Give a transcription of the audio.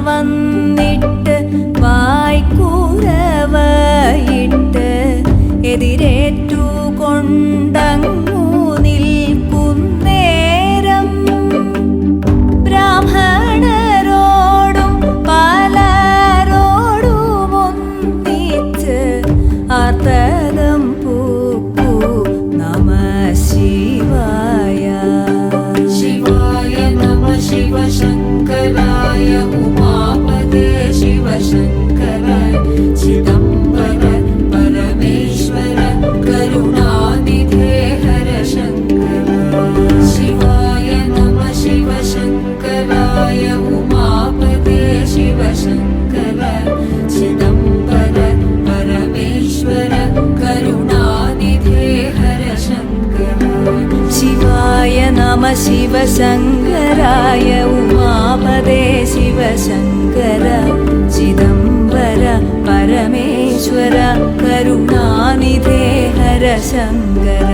വന്നിട്ട് വായ്ക്കൂരവയിട്ട് എതിരേറ്റു കൊണ്ടങ്ങു നിൽക്കുന്നേരം ബ്രാഹ്മണരോടും പലരോടും ഒന്നിച്ച് ആർത്തതം പൂക്കു നമ ശിവായ. ശിവായ നമ ശിവശങ്കരായ ഉമാപദേ ശിവശങ്കരായ ചിദംബര പരമേശ്വര കരുണാനിധേ ഹര ശങ്കര. ശിവായ നമ ശിവശങ്കരായ ഉമാപദേ ശിവശങ്കര ചിദംബര പരമേശ്വര കരുണാനിധേ ഹര ശങ്കര. ശിവായ നമ ശിവശങ്കരായ ഉമാപദേ ശിവശങ്കര ചിദംബര പരമേശ്വര കരുണാനിധേ ഹര ശങ്കര.